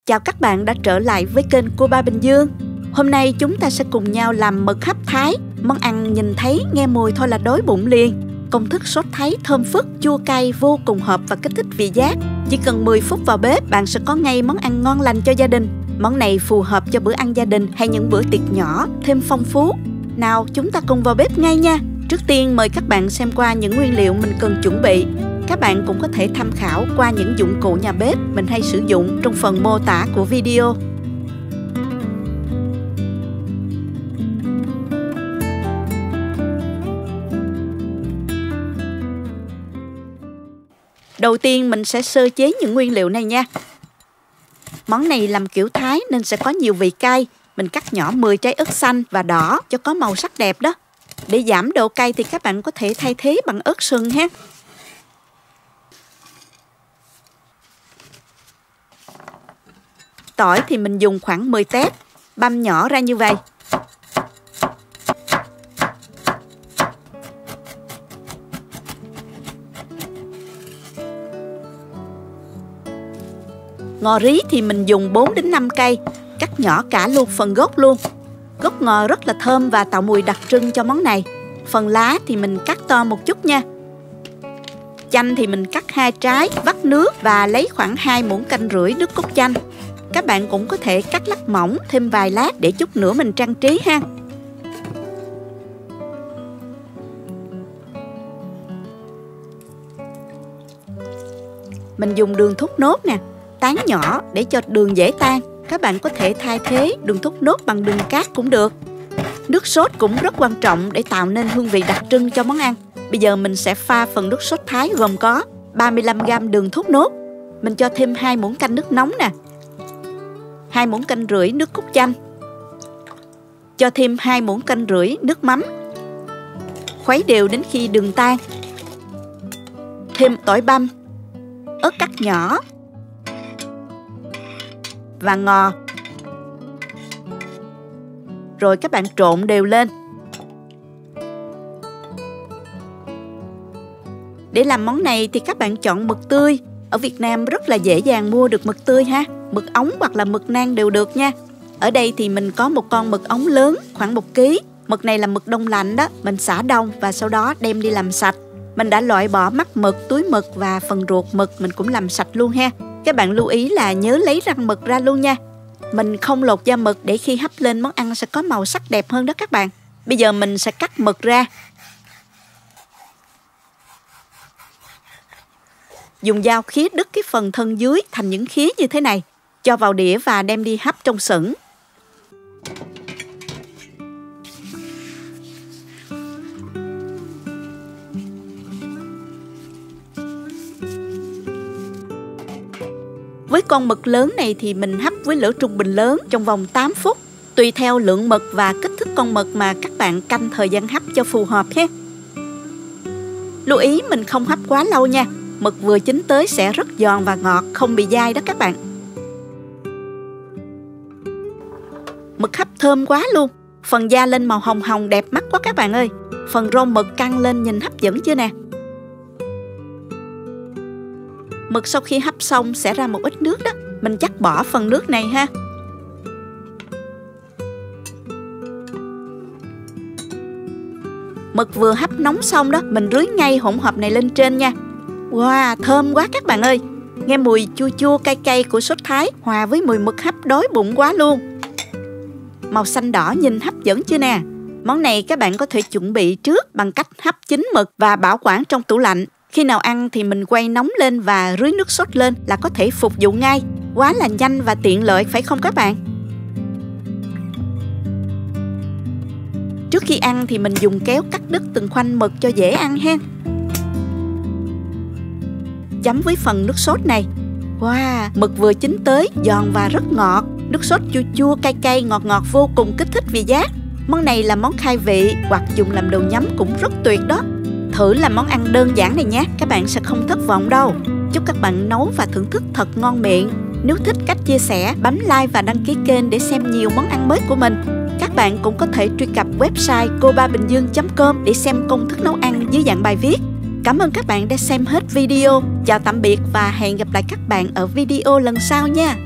Chào các bạn đã trở lại với kênh Cô Ba Bình Dương. Hôm nay chúng ta sẽ cùng nhau làm mực hấp Thái. Món ăn nhìn thấy, nghe mùi thôi là đói bụng liền. Công thức sốt Thái thơm phức, chua cay vô cùng hợp và kích thích vị giác. Chỉ cần 10 phút vào bếp, bạn sẽ có ngay món ăn ngon lành cho gia đình. Món này phù hợp cho bữa ăn gia đình hay những bữa tiệc nhỏ, thêm phong phú. Nào, chúng ta cùng vào bếp ngay nha. Trước tiên mời các bạn xem qua những nguyên liệu mình cần chuẩn bị. Các bạn cũng có thể tham khảo qua những dụng cụ nhà bếp mình hay sử dụng trong phần mô tả của video. Đầu tiên mình sẽ sơ chế những nguyên liệu này nha. Món này làm kiểu Thái nên sẽ có nhiều vị cay. Mình cắt nhỏ 10 trái ớt xanh và đỏ cho có màu sắc đẹp đó. Để giảm độ cay thì các bạn có thể thay thế bằng ớt sừng ha. Tỏi thì mình dùng khoảng 10 tép, băm nhỏ ra như vậy. Ngò rí thì mình dùng 4 đến 5 cây, cắt nhỏ cả luôn phần gốc luôn. Gốc ngò rất là thơm và tạo mùi đặc trưng cho món này. Phần lá thì mình cắt to một chút nha. Chanh thì mình cắt 2 trái, vắt nước và lấy khoảng 2 muỗng canh rưỡi nước cốt chanh. Các bạn cũng có thể cắt lát mỏng thêm vài lát để chút nữa mình trang trí ha. Mình dùng đường thốt nốt nè, tán nhỏ để cho đường dễ tan. Các bạn có thể thay thế đường thốt nốt bằng đường cát cũng được. Nước sốt cũng rất quan trọng để tạo nên hương vị đặc trưng cho món ăn. Bây giờ mình sẽ pha phần nước sốt Thái gồm có 35g đường thốt nốt. Mình cho thêm 2 muỗng canh nước nóng nè, 2 muỗng canh rưỡi nước cốt chanh, cho thêm 2 muỗng canh rưỡi nước mắm. Khuấy đều đến khi đường tan. Thêm tỏi băm, ớt cắt nhỏ và ngò. Rồi các bạn trộn đều lên. Để làm món này thì các bạn chọn mực tươi. Ở Việt Nam rất là dễ dàng mua được mực tươi ha. Mực ống hoặc là mực nang đều được nha. Ở đây thì mình có một con mực ống lớn khoảng 1 kg. Mực này là mực đông lạnh đó. Mình xả đông và sau đó đem đi làm sạch. Mình đã loại bỏ mắt mực, túi mực và phần ruột mực mình cũng làm sạch luôn ha. Các bạn lưu ý là nhớ lấy răng mực ra luôn nha. Mình không lột da mực để khi hấp lên món ăn sẽ có màu sắc đẹp hơn đó các bạn. Bây giờ mình sẽ cắt mực ra. Dùng dao khía đứt cái phần thân dưới thành những khía như thế này. Cho vào đĩa và đem đi hấp trong sửng. Với con mực lớn này thì mình hấp với lửa trung bình lớn trong vòng 8 phút. Tùy theo lượng mực và kích thước con mực mà các bạn canh thời gian hấp cho phù hợp nhé. Lưu ý mình không hấp quá lâu nha. Mực vừa chín tới sẽ rất giòn và ngọt, không bị dai đó các bạn. Mực hấp thơm quá luôn. Phần da lên màu hồng hồng đẹp mắt quá các bạn ơi. Phần rau mực căng lên nhìn hấp dẫn chưa nè. Mực sau khi hấp xong sẽ ra một ít nước đó. Mình chắc bỏ phần nước này ha. Mực vừa hấp nóng xong đó, mình rưới ngay hỗn hợp này lên trên nha. Wow, thơm quá các bạn ơi. Nghe mùi chua chua cay cay của sốt Thái hòa với mùi mực hấp đói bụng quá luôn. Màu xanh đỏ nhìn hấp dẫn chưa nè. Món này các bạn có thể chuẩn bị trước bằng cách hấp chín mực và bảo quản trong tủ lạnh. Khi nào ăn thì mình quay nóng lên và rưới nước sốt lên là có thể phục vụ ngay. Quá là nhanh và tiện lợi phải không các bạn? Trước khi ăn thì mình dùng kéo cắt đứt từng khoanh mực cho dễ ăn ha. Chấm với phần nước sốt này. Wow, mực vừa chín tới, giòn và rất ngọt. Nước sốt chua chua cay cay ngọt ngọt vô cùng kích thích vị giác. Món này là món khai vị hoặc dùng làm đồ nhắm cũng rất tuyệt đó. Thử làm món ăn đơn giản này nhé, các bạn sẽ không thất vọng đâu. Chúc các bạn nấu và thưởng thức thật ngon miệng. Nếu thích cách chia sẻ, bấm like và đăng ký kênh để xem nhiều món ăn mới của mình. Các bạn cũng có thể truy cập website cobabinhdương.com để xem công thức nấu ăn dưới dạng bài viết. Cảm ơn các bạn đã xem hết video. Chào tạm biệt và hẹn gặp lại các bạn ở video lần sau nha.